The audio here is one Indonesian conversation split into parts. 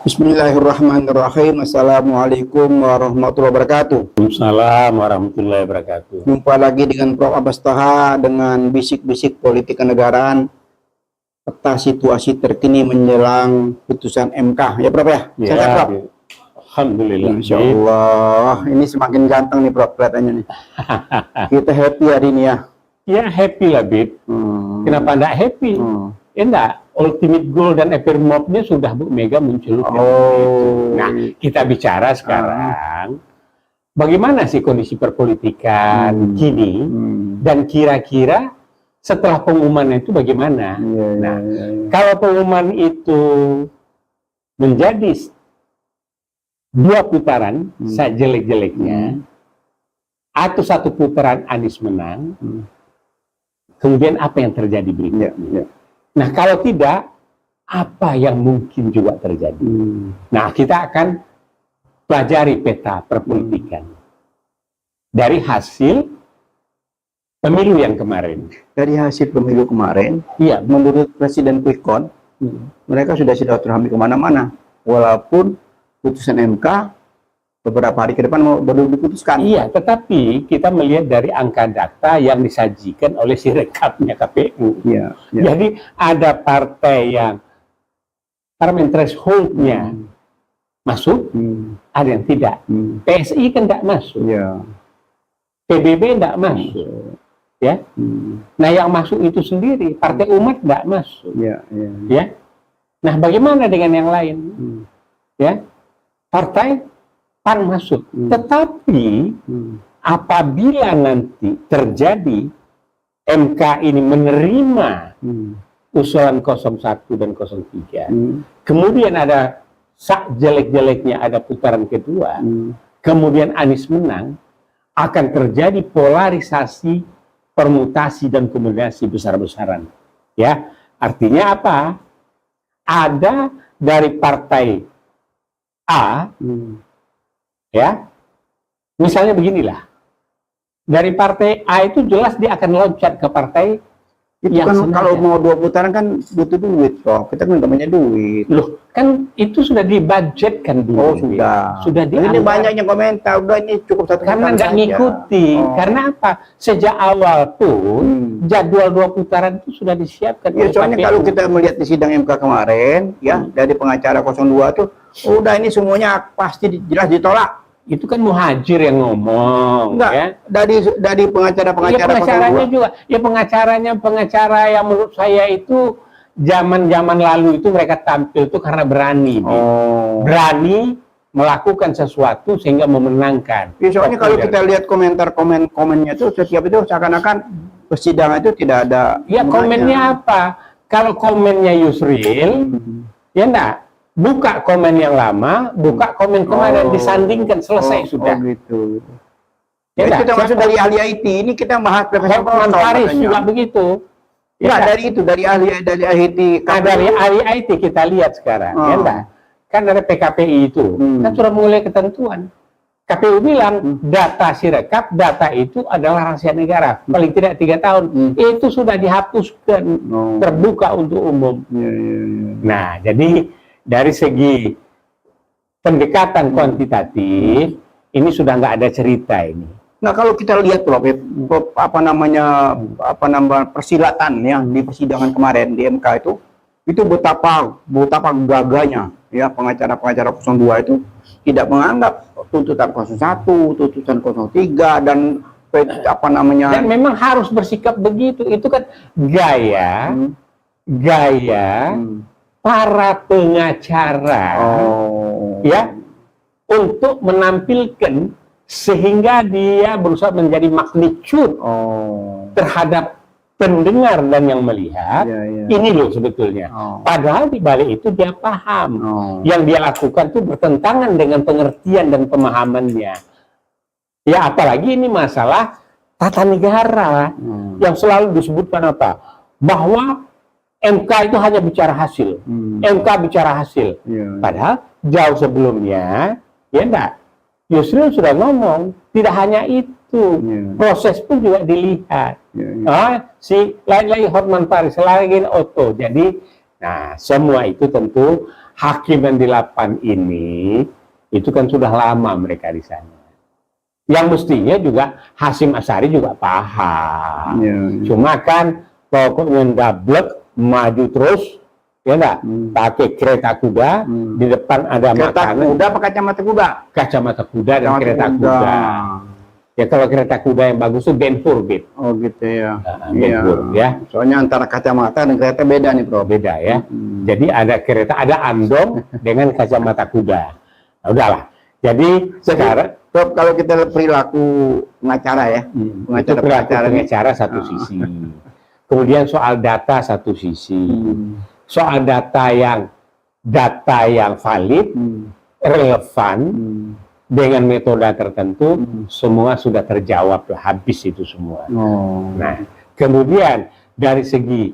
Bismillahirrahmanirrahim. Assalamualaikum warahmatullahi wabarakatuh. Waalaikumsalam warahmatullahi wabarakatuh. Jumpa lagi dengan Prof. Abbas Taha dengan bisik-bisik politik kenegaraan, peta situasi terkini menjelang putusan MK. Ya Prof ya? Ya, Sehat, Prof? Alhamdulillah. Insya Allah. Ini semakin ganteng nih Prof kelihatannya nih. Kita happy hari ini ya. Ya happy lah Bib. Kenapa enggak happy? Ya enggak. Ultimate goal dan epirmopnya sudah Bu Mega muncul. Nah, kita bicara sekarang bagaimana sih kondisi perpolitikan kini dan kira-kira setelah pengumuman itu bagaimana? Kalau pengumuman itu menjadi 2 putaran sejelek-jeleknya atau 1 putaran Anies menang, kemudian apa yang terjadi berikutnya? Nah, kalau tidak, apa yang mungkin juga terjadi? Nah, kita akan pelajari peta perpolitikan dari hasil pemilu yang kemarin. Dari hasil pemilu kemarin, Iya, menurut Presiden Quick Count, mereka sudah silaturahmi kemana-mana. Walaupun putusan MK beberapa hari ke depan baru diputuskan. iya, tetapi kita melihat dari angka data yang disajikan oleh si rekapnya KPU. Iya. Jadi ada partai yang parliamentary threshold-nya masuk, ada yang tidak. PSI kan tidak masuk, Iya. PBB tidak masuk, ya. Nah yang masuk itu sendiri Partai Umat tidak masuk, ya. Nah bagaimana dengan yang lain, ya? Partai PAN masuk, tetapi apabila nanti terjadi MK ini menerima usulan 01 dan 03, kemudian ada sak jelek-jeleknya ada putaran kedua, kemudian Anies menang, akan terjadi polarisasi, permutasi dan kombinasi besar-besaran. Ya, artinya apa? Ada dari partai A, ya, misalnya beginilah, dari partai A itu jelas dia akan loncat ke partai Itu yang kan senada. kalau mau 2 putaran kan butuh duit, Prof. Kita kan namanya duit. Loh, kan itu sudah dibudgetkan dulu. Oh, sudah. Sudah Ini dianggarkan. banyaknya komentar, udah ini cukup 1 Karena nggak saja. ngikuti. Karena apa? Sejak awal pun jadwal 2 putaran itu sudah disiapkan. Ya, oleh soalnya KPU. kalau kita melihat di sidang MK kemarin, ya, dari pengacara 02 tuh, udah ini semuanya pasti jelas ditolak. Itu kan Muhajir yang ngomong. Enggak, Ya. dari pengacara-pengacara Ya pengacaranya 02. juga. Ya pengacara yang menurut saya itu zaman-zaman lalu itu mereka tampil itu karena berani. Berani melakukan sesuatu sehingga memenangkan. Ya, soalnya kalau kita lihat komennya itu setiap itu seakan-akan persidangan itu tidak ada. Ya komennya apa? Kalau komennya Yusril, ya enggak. Buka komen yang lama, buka komen kemarin, disandingkan, selesai sudah. Gitu. Ya, Ya, kita enggak? masuk dari ahli IT, ini kita bahas Profesor Hotman Paris juga begitu. Ya, enggak? dari itu, dari ahli IT. Nah, dari ahli IT kita lihat sekarang, ya enggak? Kan dari PKPI itu, kan sudah mulai ketentuan. KPU bilang data Sirekap, data itu adalah rahasia negara, paling tidak 3 tahun. Itu sudah dihapuskan, terbuka untuk umum. Nah, jadi dari segi pendekatan kuantitatif, ini sudah nggak ada cerita ini. Nah, kalau kita lihat Prof, apa namanya persilatan ya di persidangan kemarin di MK itu betapa gagahnya ya pengacara-pengacara 02 itu tidak menganggap tuntutan 01, tuntutan 03 dan Dan memang harus bersikap begitu. Itu kan gaya para pengacara ya untuk menampilkan sehingga dia berusaha menjadi magnitude terhadap pendengar dan yang melihat. Ini loh sebetulnya. Padahal di balik itu dia paham yang dia lakukan itu bertentangan dengan pengertian dan pemahamannya. Ya apalagi ini masalah tata negara yang selalu disebutkan apa? Bahwa MK itu hanya bicara hasil. MK bicara hasil. Padahal jauh sebelumnya, ya enggak, Yusril sudah ngomong, tidak hanya itu, proses pun juga dilihat. Si lain-lain Hotman Paris, lagi Otto. Jadi, nah semua itu tentu Hakim yang 8 ini itu kan sudah lama mereka di sana. Yang mestinya juga Hasyim Asy'ari juga paham. Ya. Cuma kan pokoknya ndablek maju terus, ya enggak? Pakai kereta kuda, di depan ada Kereta makanan. kuda apa kacamata kuda? Kacamata kuda dan Kacamata kereta kuda. kuda. Ya kalau kereta kuda yang bagus itu Benfurbit. Oh gitu ya. Benfur, ya. Soalnya antara kacamata dan kereta beda nih bro. Beda ya. Jadi ada kereta, ada andong dengan kacamata kuda. Nah, udahlah. Jadi sekarang Prof, kalau kita perilaku pengacara ya, itu perilaku pengacara satu sisi. Kemudian soal data satu sisi. Soal data yang valid, relevan, dengan metode tertentu, semua sudah terjawab lah, habis itu semua. Nah, kemudian dari segi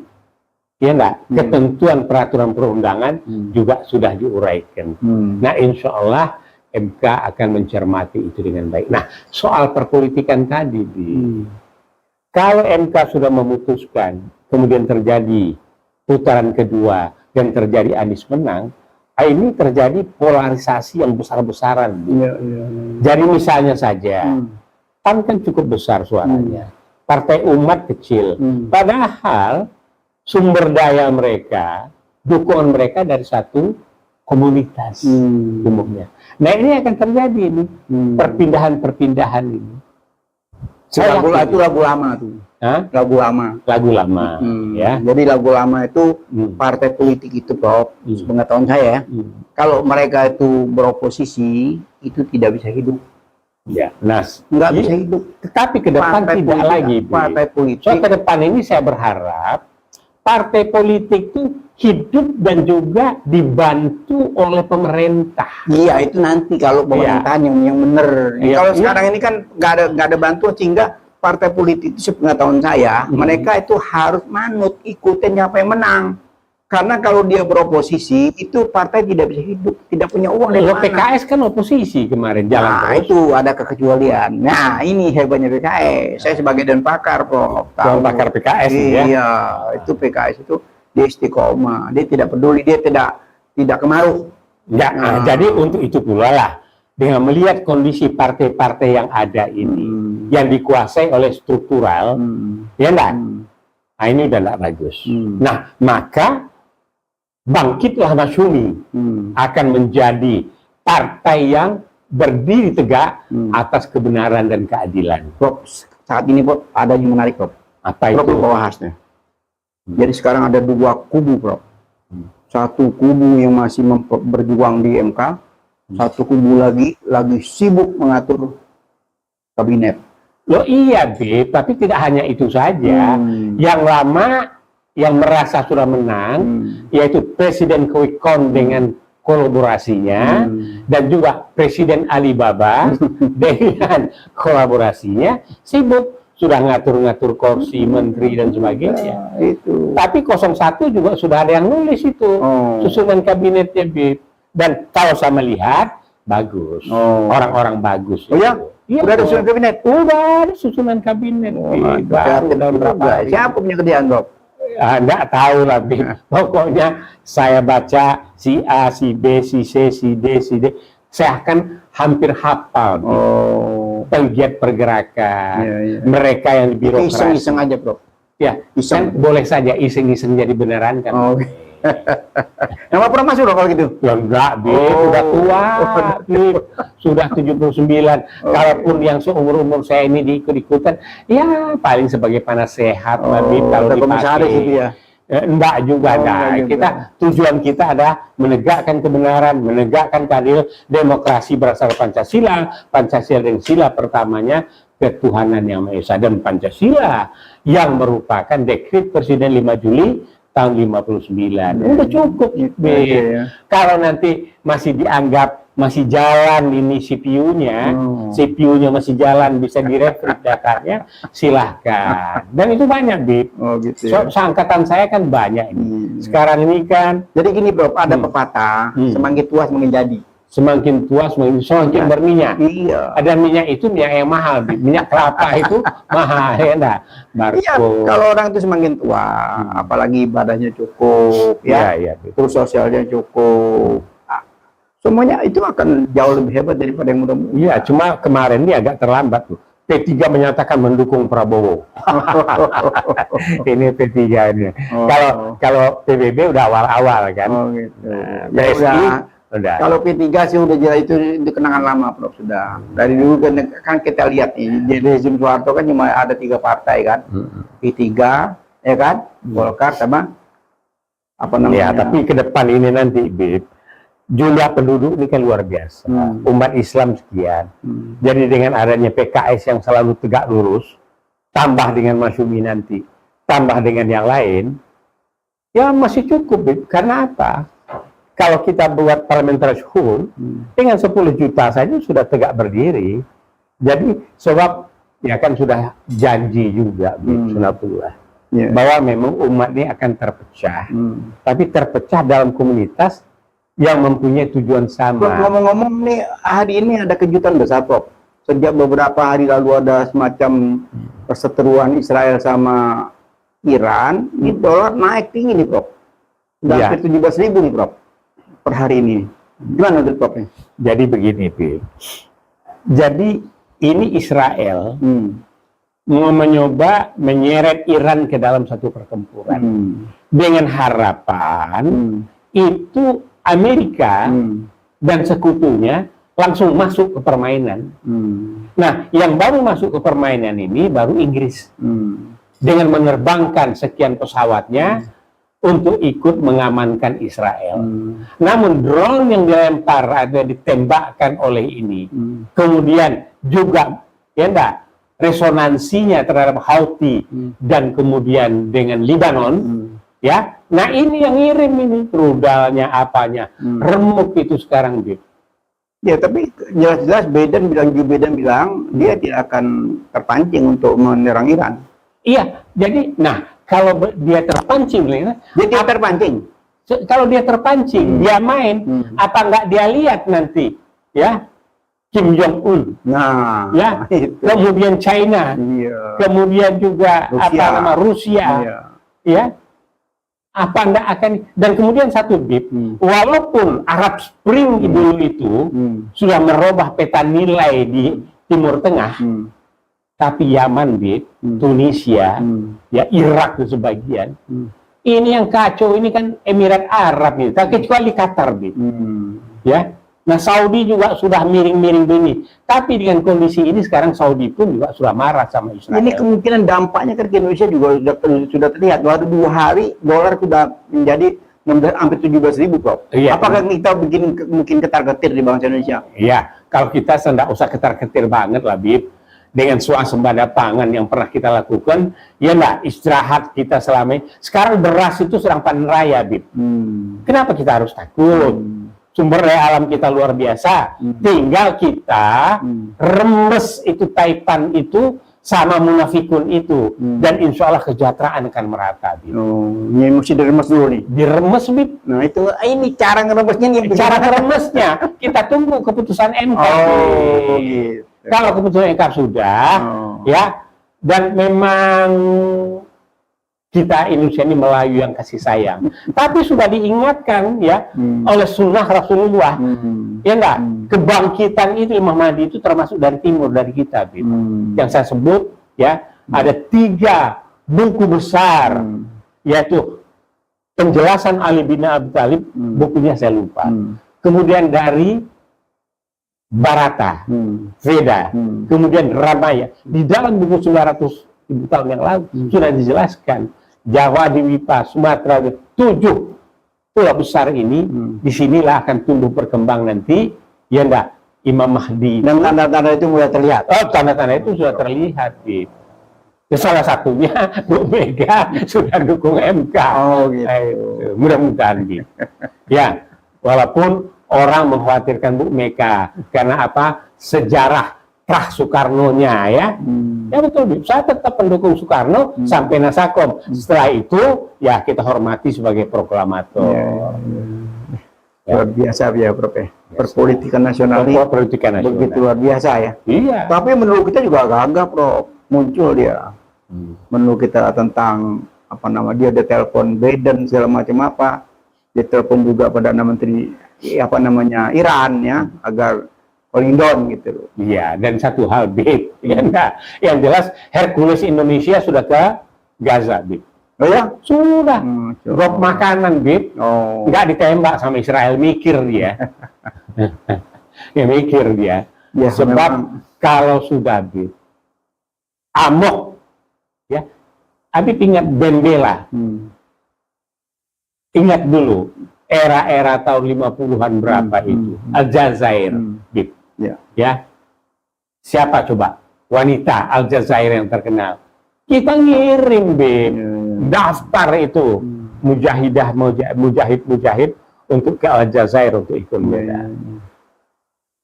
ketentuan peraturan perundangan juga sudah diuraikan. Nah, insya Allah MK akan mencermati itu dengan baik. Nah, soal perpolitikan tadi, kalau MK sudah memutuskan, kemudian terjadi putaran kedua dan terjadi Anies menang, ini terjadi polarisasi yang besar-besaran. Jadi misalnya saja, PAN kan cukup besar suaranya, Partai Umat kecil, padahal sumber daya mereka, dukungan mereka dari satu komunitas umumnya. Nah ini akan terjadi ini perpindahan-perpindahan ini. Itu lagu lama tuh. Lagu lama. Lagu lama, ya. Jadi lagu lama itu partai politik itu, Prof, sepengetahuan saya, kalau mereka itu beroposisi itu tidak bisa hidup. Ya, nah, nggak bisa hidup. Tetapi ke depan Partai tidak politik, lagi. Partai politik. So ke depan ini saya berharap partai politik itu hidup dan juga dibantu oleh pemerintah. Iya, itu nanti kalau pemerintahan yang benar. Kalau sekarang ini kan nggak ada bantuan, sehingga partai politik itu sepengetahuan saya, mereka itu harus manut, ikutin siapa yang menang. Karena kalau dia beroposisi, itu partai tidak bisa hidup, tidak punya uang dari mana. PKS kan oposisi kemarin, jalan terus. Itu ada kekecualian. Nah, ini hebatnya PKS. Saya sebagai dan pakar, Prof. Tahu pakar PKS ya? Iya, itu PKS itu dia istiqomah, dia tidak peduli, dia tidak kemaruh. Ya, jadi untuk itu pula lah, dengan melihat kondisi partai-partai yang ada ini, yang dikuasai oleh struktural, ya enggak? Nah, ini udah enggak bagus. Nah, maka bangkitlah Masyumi akan menjadi partai yang berdiri tegak atas kebenaran dan keadilan. Prof, saat ini Prof, ada yang menarik, Prof. Apa itu? Prof bahasnya. Jadi sekarang ada dua kubu, Prof. Satu kubu yang masih berjuang di MK, satu kubu lagi sibuk mengatur kabinet. Loh iya, Beb, tapi tidak hanya itu saja. Yang lama yang merasa sudah menang, yaitu Presiden Quick Count dengan kolaborasinya, dan juga Presiden Alibaba dengan kolaborasinya, sibuk sudah ngatur-ngatur kursi menteri dan sebagainya. Itu. Tapi 01 juga sudah ada yang nulis itu, susunan kabinetnya, Beb. Dan kalau saya melihat, bagus. Orang-orang bagus. Oh ya? Iya, udah ada susunan kabinet? Udah ada susunan kabinet. Baru tahun berapa? Siapa punya kerjaan, Prof? Nggak tahu lah, Beb. Pokoknya saya baca si A, si B, si C, si D, si D. Saya akan hampir hafal. Penggiat pergerakan. Mereka yang di birokrasi. Iseng-iseng aja, Prof. Ya, kan boleh saja iseng-iseng jadi beneran kan. Nama Prof masuk loh kalau gitu? Ya enggak, Beb. Udah tua, Beb. Sudah 79. Kalaupun yang seumur-umur saya ini diikut-ikutan, ya paling sebagai penasehat, Beb, kalau dipakai. Gitu ya? Enggak juga, tujuan kita adalah menegakkan kebenaran, menegakkan keadilan, demokrasi berdasarkan Pancasila. Pancasila dan sila pertamanya ketuhanan yang Maha Esa, dan Pancasila yang merupakan dekret Presiden 5 Juli tahun 59. Udah cukup, Kalau nanti masih dianggap masih jalan ini CPU-nya masih jalan, bisa direfresh datanya, silahkan. Dan itu banyak, Bib. Gitu ya. Seangkatan saya kan banyak ini. Sekarang ini kan. Jadi gini, Prof, ada pepatah, semakin tua semakin jadi. semakin tua semakin berminyak. Iya. Ada minyak itu minyak yang mahal, Bib. Minyak kelapa itu mahal, ya enggak? Iya, kalau orang itu semakin tua, apalagi ibadahnya cukup, ya, Iya, Bib. terus sosialnya cukup, semuanya itu akan jauh lebih hebat daripada yang muda-muda. Iya, cuma kemarin ini agak terlambat tuh. P3 menyatakan mendukung Prabowo. Ini P3 ini. Kalau PBB udah awal-awal kan. Oh, gitu. PSI udah. Kalau P3 sih udah jelas itu kenangan lama, Prof. Sudah. Dari dulu kan kita lihat nih, di rezim Soeharto kan cuma ada 3 partai kan. P3, ya kan? Golkar sama apa namanya? Ya, tapi ke depan ini nanti, Bib, jumlah penduduk ini kan luar biasa. Umat Islam sekian. Jadi dengan adanya PKS yang selalu tegak lurus, tambah dengan Masyumi nanti, tambah dengan yang lain, ya masih cukup, Bib. Karena apa? Kalau kita buat parliamentary rule, dengan 10 juta saja sudah tegak berdiri. Jadi sebab ya kan sudah janji juga, Bib, Sunatullah, bahwa memang umat ini akan terpecah. Tapi terpecah dalam komunitas yang mempunyai tujuan sama. Ngomong-ngomong nih, hari ini ada kejutan besar, Prof. Sejak beberapa hari lalu ada semacam perseteruan Israel sama Iran, ini dolar naik tinggi nih, Prof. Sudah hampir 17.000 nih, Prof, per hari ini. Gimana menurut Prof? Jadi begini, Bib. Jadi ini Israel mau mencoba menyeret Iran ke dalam satu pertempuran dengan harapan itu Amerika dan sekutunya langsung masuk ke permainan. Nah, yang baru masuk ke permainan ini baru Inggris dengan menerbangkan sekian pesawatnya untuk ikut mengamankan Israel. Namun drone yang dilempar atau ditembakkan oleh ini, kemudian juga ya enggak, resonansinya terhadap Houthi dan kemudian dengan Lebanon, ya. Nah ini yang ngirim ini rudalnya apanya, remuk itu sekarang, Bib. Ya, tapi jelas-jelas Biden bilang dia tidak akan terpancing untuk menyerang Iran. Iya, jadi nah kalau dia terpancing, Dia terpancing. Kalau dia terpancing, dia main, apa nggak dia lihat nanti, ya Kim Jong Un, Nah, ya, itu. kemudian China, kemudian juga Rusia, ya, apa nggak akan, dan kemudian satu, Bib, walaupun Arab Spring dulu itu sudah merubah peta nilai di Timur Tengah, tapi Yaman, Bib, Tunisia, ya Irak itu sebagian, ini yang kacau ini kan Emirat Arab nih, kecuali Qatar, Bib, ya. Nah, Saudi juga sudah miring-miring begini. Tapi dengan kondisi ini sekarang Saudi pun juga sudah marah sama Israel. Ini kemungkinan dampaknya kan ke Indonesia juga sudah terlihat. Baru 2 hari dolar sudah menjadi hampir 17.000, Prof. Iya. Apakah kita mungkin ketar-ketir di bangsa Indonesia? Iya, kalau kita tidak usah ketar-ketir banget lah, Bib. Dengan swasembada pangan yang pernah kita lakukan, ya enggak, istirahat kita selama ini. Sekarang beras itu sedang panen raya, Bib. Kenapa kita harus takut? Sumber daya alam kita luar biasa, tinggal kita remes itu Taipan itu sama munafikun itu, dan insya Allah kesejahteraan akan merata. Ini mesti diremes dulu nih. Diremes, Bib. Nah itu ini cara ngeremesnya nih. Cara ngeremesnya kita tunggu keputusan MK. Gitu. Kalau keputusan MK sudah, ya, dan memang kita Indonesia ini Melayu yang kasih sayang, tapi sudah diingatkan ya oleh sunnah Rasulullah, ya enggak, kebangkitan itu Imam Mahdi itu termasuk dari timur dari kita, Bib. Yang saya sebut ya ada 3 buku besar, yaitu penjelasan Ali bin Abi Thalib, bukunya saya lupa, kemudian dari Bharata, Veda, kemudian Ramayana. Di dalam buku 900.000 tahun yang lalu sudah dijelaskan Jawa, Dwipa, Sumatera, 7 pulau besar ini, disinilah akan tumbuh berkembang nanti, ya enggak, Imam Mahdi. Dan tanda-tanda itu mulai terlihat. Oh, tanda-tanda itu sudah terlihat, Bib. Ya, salah satunya Bu Mega sudah dukung MK. Oh, gitu. Mudah-mudahan, Bib. Ya, walaupun orang mengkhawatirkan Bu Mega karena apa? Sejarah Prah Soekarno-nya ya. Ya betul, Bib. Saya tetap pendukung Soekarno sampai Nasakom. Setelah itu ya kita hormati sebagai proklamator. Luar biasa ya, Prof. Ya. Perpolitikan nasional ini Perpolitikan nasional. begitu luar biasa ya. Iya. Tapi menurut kita juga agak-agak, Prof. Muncul dia. Menurut kita tentang apa nama dia telepon Biden segala macam apa. Dia telepon juga Perdana Menteri apa namanya Iran ya agar cooling down gitu loh. Iya, dan satu hal, Bib, ya enggak. Yang jelas Hercules Indonesia sudah ke Gaza, Bib. Oh ya? Sudah. Drop coba. makanan, Bib. Oh. Enggak ditembak sama Israel, mikir dia. Ya mikir dia. Ya, Sebab memang. kalau sudah, Bib, amok, ya. Habib ingat Bendela. Ingat dulu, era-era tahun 50-an berapa itu. Aljazair, Bib. Ya. Ya, siapa coba wanita Aljazair yang terkenal? Kita ngirim, Bib, daftar itu mujahid untuk ke Aljazair untuk ikut medan.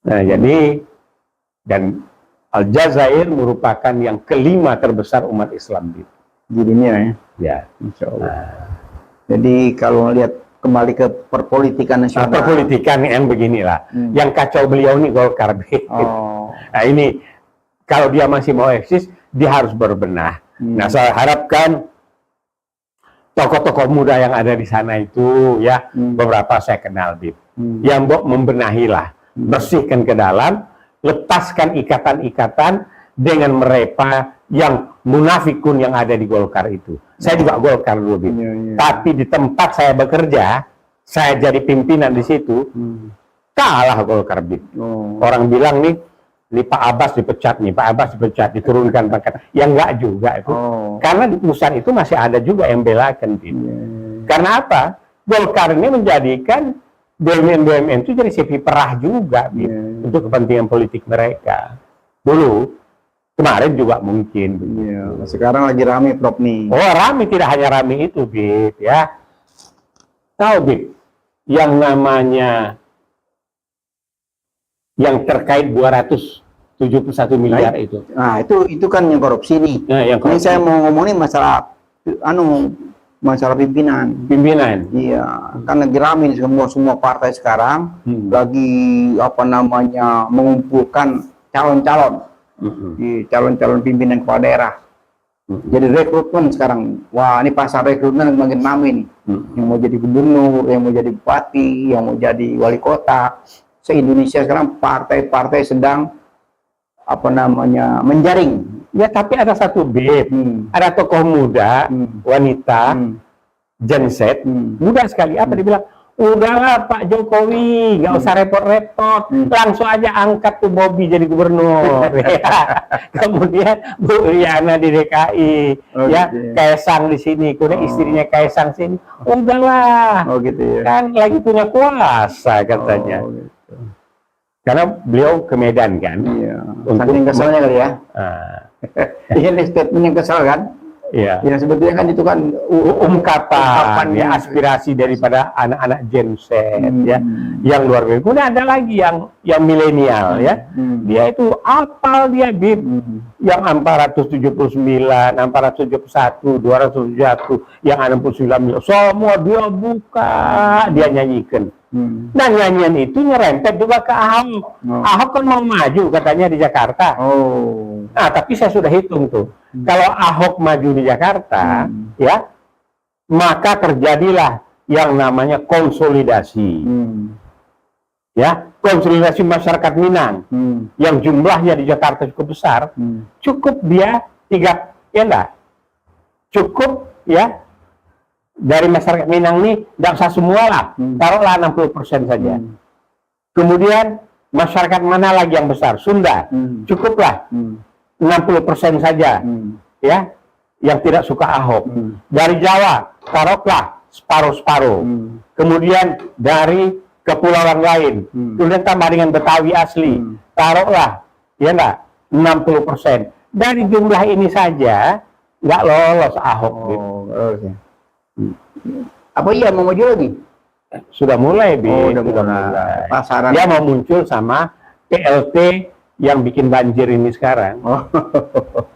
Nah, jadi dan Aljazair merupakan yang kelima terbesar umat Islam, Bib. Di dunia ya. Ya. Insya Allah. Jadi kalau lihat kembali ke perpolitikan nasional. Perpolitikan yang beginilah. Yang kacau beliau ini Golkar, Bib. Oh. Nah ini kalau dia masih mau eksis, dia harus berbenah. Nah saya harapkan tokoh-tokoh muda yang ada di sana itu ya beberapa saya kenal, Bib. Yang membenahilah, bersihkan ke dalam, lepaskan ikatan-ikatan dengan mereka yang munafikun yang ada di Golkar itu. Saya juga Golkar dulu, Bib. Tapi di tempat saya bekerja, saya jadi pimpinan di situ, kalah Golkar, Bib. Orang bilang nih Pak Abbas dipecat nih, Pak Abbas dipecat, diturunkan pangkat. Ya enggak juga itu. Karena di perusahaan itu masih ada juga yang belakan, Bib. Karena apa? Golkar ini menjadikan BUMN itu jadi CV perah juga, Bib. Untuk kepentingan politik mereka. Dulu, kemarin juga mungkin. Iya. Sekarang lagi rame, Prof nih. Oh, rame, tidak hanya rame itu, Bib, ya. Tahu, Bib, yang namanya yang terkait 271 miliar itu. Nah, itu kan yang korupsi nih. Nah, yang Ini korupsi. saya mau ngomongin masalah masalah pimpinan. Pimpinan. Iya, kan lagi rame nih semua partai sekarang lagi apa namanya mengumpulkan calon-calon. Di calon-calon pimpinan kepala daerah. Jadi rekrutmen sekarang, wah ini pasar rekrutmen makin ramai nih. Yang mau jadi gubernur, yang mau jadi bupati, yang mau jadi wali kota. Se-Indonesia sekarang partai-partai sedang apa namanya menjaring. Ya, tapi ada satu, Bib. Ada tokoh muda, wanita, Gen Z, muda sekali. Apa dia bilang? Udahlah Pak Jokowi, nggak usah repot-repot, langsung aja angkat tuh Bobby jadi gubernur. Kemudian Bu Riana di DKI, ya Kaisang di sini, kemudian istrinya Kaisang sini. Udahlah, gitu ya. kan lagi punya kuasa katanya. Gitu. Karena beliau ke Medan kan. Iya. Untuk Saking keselnya kali ya. Ini statement yang kesal kan? Iya. Ya sebetulnya kan itu kan ungkapan ya, aspirasi daripada anak-anak Gen Z ya, yang luar biasa. Kemudian ada lagi yang milenial ya, dia itu apal dia, Bib, yang 479, 471, 271, yang 69 miliar, semua dia buka, dia nyanyikan. Dan nyanyian itu nyerempet juga ke Ahok. Ahok kan mau maju katanya di Jakarta. Nah, tapi saya sudah hitung tuh. Kalau Ahok maju di Jakarta, ya, maka terjadilah yang namanya konsolidasi. Ya, konsolidasi masyarakat Minang yang jumlahnya di Jakarta cukup besar, cukup dia tiga, ya enggak? Cukup ya dari masyarakat Minang nih, tidak usah semua lah, taruhlah 60% saja. Kemudian masyarakat mana lagi yang besar? Sunda, cukuplah 60% saja, ya, yang tidak suka Ahok. Dari Jawa, taruhlah separuh-separuh. Kemudian dari kepulauan lain, kemudian tambah dengan Betawi asli, taruhlah, ya enggak, 60%. Dari jumlah ini saja, nggak lolos Ahok. Apa iya mau maju lagi? Sudah mulai, Bi. Udah mulai. Pasaran. Dia mau muncul sama PLT yang bikin banjir ini sekarang.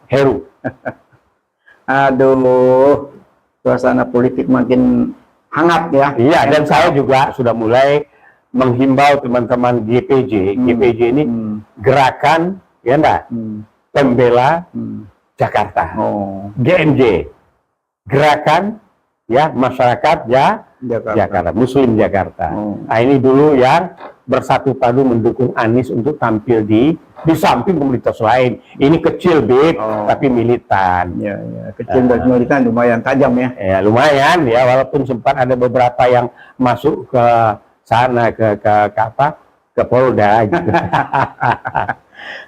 Heru. Aduh, suasana politik makin hangat ya. Iya, dan saya juga sudah mulai menghimbau teman-teman GPJ. GPJ ini gerakan ya enggak, pembela Jakarta. GMJ, gerakan ya masyarakat Jakarta, Muslim Jakarta. Nah, ini dulu yang bersatu padu mendukung Anies untuk tampil di samping komunitas lain. Ini kecil, Bib, tapi militan. Ya, kecil dan militan lumayan tajam ya. Ya, lumayan ya, walaupun sempat ada beberapa yang masuk ke sana ke apa? Ke Polda gitu.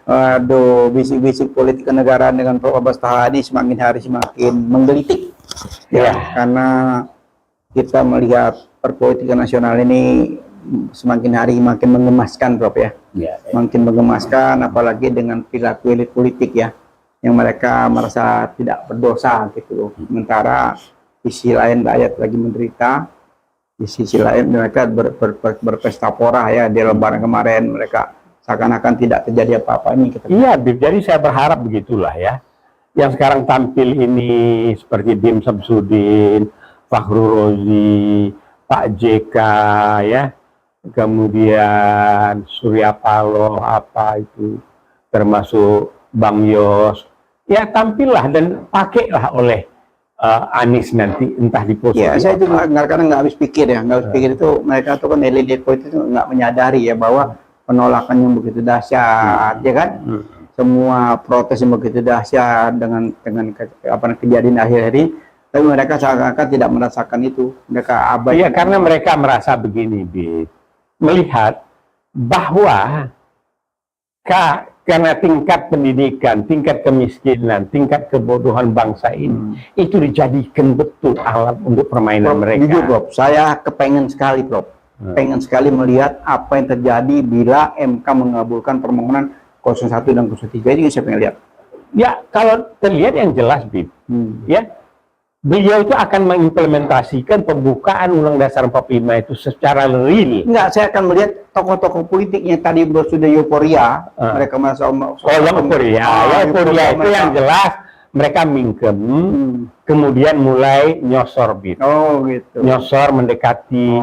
Aduh, bisik-bisik politik kenegaraan dengan Prof. Abbas Tahadi semakin hari semakin menggelitik. Ya, karena kita melihat perpolitikan nasional ini semakin hari makin mengemaskan, Prof ya. Makin mengemaskan, apalagi dengan perilaku elit politik ya, yang mereka merasa tidak berdosa gitu. Sementara di sisi lain rakyat lagi menderita, di sisi lain mereka berpesta pora ya. Di Lebaran kemarin mereka seakan-akan tidak terjadi apa-apa ini. Iya, Bib. Jadi saya berharap begitulah ya. Yang sekarang tampil ini seperti Dim Samsudin, Fakhrul Rozi, Pak JK ya, kemudian Surya Paloh apa itu, termasuk Bang Yos, ya tampillah dan pakailah oleh Anies nanti entah di posisi. Ya, saya itu kadang nggak habis pikir ya, nggak habis pikir itu mereka tuh kan elit politik itu nggak menyadari ya bahwa penolakan yang begitu dahsyat, ya kan? Semua protes yang begitu dahsyat dengan kejadian akhir ini, tapi mereka seakan-akan tidak merasakan itu, mereka abai. Iya, karena mereka merasa begini, Bib, melihat bahwa karena tingkat pendidikan, tingkat kemiskinan, tingkat kebodohan bangsa ini itu dijadikan betul alat untuk permainan mereka. Jujur, Prof, saya kepengen sekali, Prof, pengen sekali melihat apa yang terjadi bila MK mengabulkan permohonan 01 dan 03. Ini saya pengen lihat. Ya, kalau terlihat yang jelas, Bib, ya, beliau itu akan mengimplementasikan pembukaan Undang Dasar 45 itu secara real. Enggak, saya akan melihat tokoh-tokoh politik yang tadi sudah euforia, mereka merasa yang euforia itu yang jelas mereka mingkem, kemudian mulai nyosor, Bib. Gitu. Nyosor mendekati,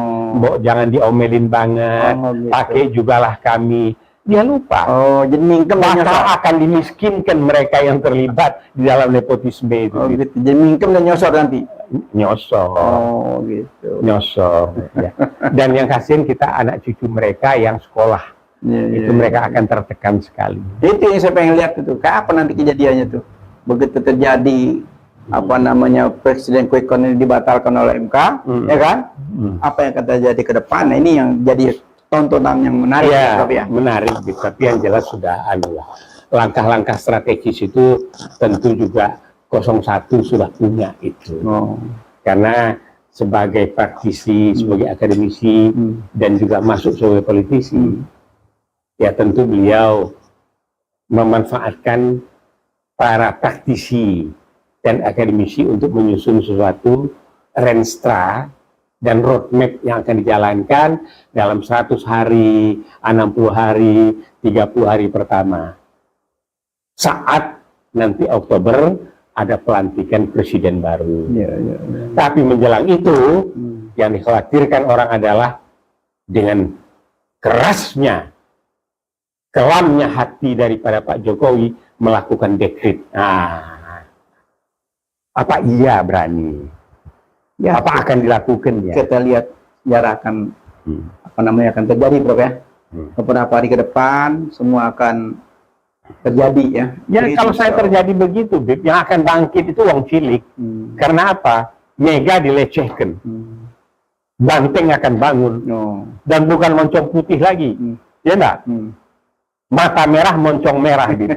jangan diomelin banget, gitu. pakai jugalah kami. Dia lupa. Jadi mingkem dan nyosor. Akan dimiskinkan mereka yang terlibat di dalam nepotisme itu. Gitu. Jadi mingkem dan nyosor nanti. Nyosor. Gitu. Nyosor. Ya. Dan yang kasihan kita anak cucu mereka yang sekolah. Itu mereka akan tertekan sekali. Itu yang saya pengen lihat itu. Kayak apa nanti kejadiannya tuh? Begitu terjadi presiden quick count ini dibatalkan oleh MK, ya kan? Apa yang akan terjadi ke depan? Nah, ini yang jadi tontonan yang menarik ya, menarik, tapi yang jelas sudah langkah-langkah strategis itu tentu juga 01 sudah punya itu. Karena sebagai praktisi, sebagai akademisi dan juga masuk sebagai politisi, ya tentu beliau memanfaatkan para praktisi dan akademisi untuk menyusun sesuatu renstra dan roadmap yang akan dijalankan dalam 100 hari, 60 hari, 30 hari pertama. Saat nanti Oktober ada pelantikan presiden baru. Tapi menjelang itu, yang dikhawatirkan orang adalah dengan kerasnya, kelamnya hati daripada Pak Jokowi melakukan dekret. Apa iya berani? Ya, apa akan dilakukan ya? Kita lihat sejarah akan akan terjadi, Prof ya. Beberapa hari ke depan semua akan terjadi ya. Ya, kalau saya terjadi begitu, Bib, yang akan bangkit itu wong cilik. Karena apa? Mega dilecehkan. Banteng akan bangun. Dan bukan moncong putih lagi. Ya enggak? Mata merah, moncong merah gitu.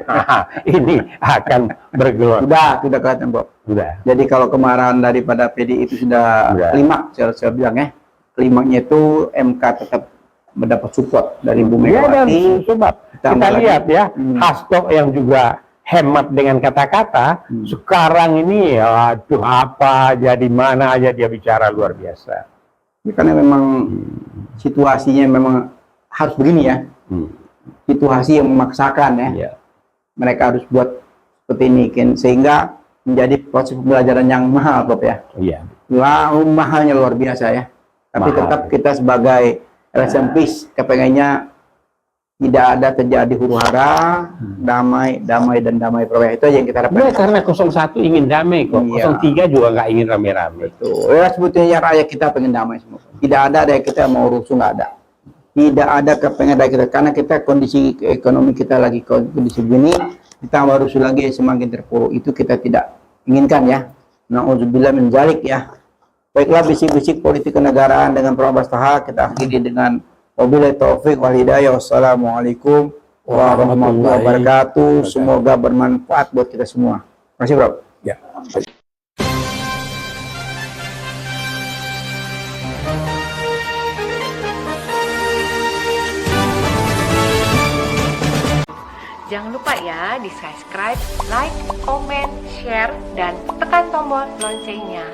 Ini akan bergelor. Sudah kelihatan, Prof. Sudah. Jadi kalau kemarahan daripada PDI itu sudah klimaks, saya bilang ya. Klimaknya itu MK tetap mendapat support dari Bu Megawati. Sebab kita lihat ya, Hasto yang juga hemat dengan kata-kata, sekarang ini aduh apa aja di mana aja dia bicara luar biasa. Ya, karena memang situasinya memang harus begini ya. Situasi yang memaksakan ya. Mereka harus buat seperti ini sehingga menjadi proses pembelajaran yang mahal, Prof ya. Mahalnya luar biasa ya. Tapi tetap kita sebagai Rest in peace. Kepengennya tidak ada terjadi huru hara, damai dan damai Prof. Itu aja yang kita harapkan. Nah, karena 01 ingin damai kok, Iya. 03 juga nggak ingin rame-rame. Tuh, ya sebetulnya rakyat kita pengen damai semua. Tidak ada dari kita mau rusuh, nggak ada. Tidak ada kepengen dari kita, karena kita kondisi ekonomi kita lagi kondisi begini, kita rusuh lagi semakin terpuruk. Itu kita tidak inginkan ya. Nauzubillah min dzalik ya. Baiklah, bisik-bisik politik kenegaraan dengan Prof. Taha kita akhiri dengan wabillahi taufik wal hidayah. Wassalamualaikum warahmatullahi wabarakatuh. Semoga bermanfaat buat kita semua. Terima kasih, Bro. Ya. Jangan lupa ya di subscribe, like, comment, share, dan tekan tombol loncengnya.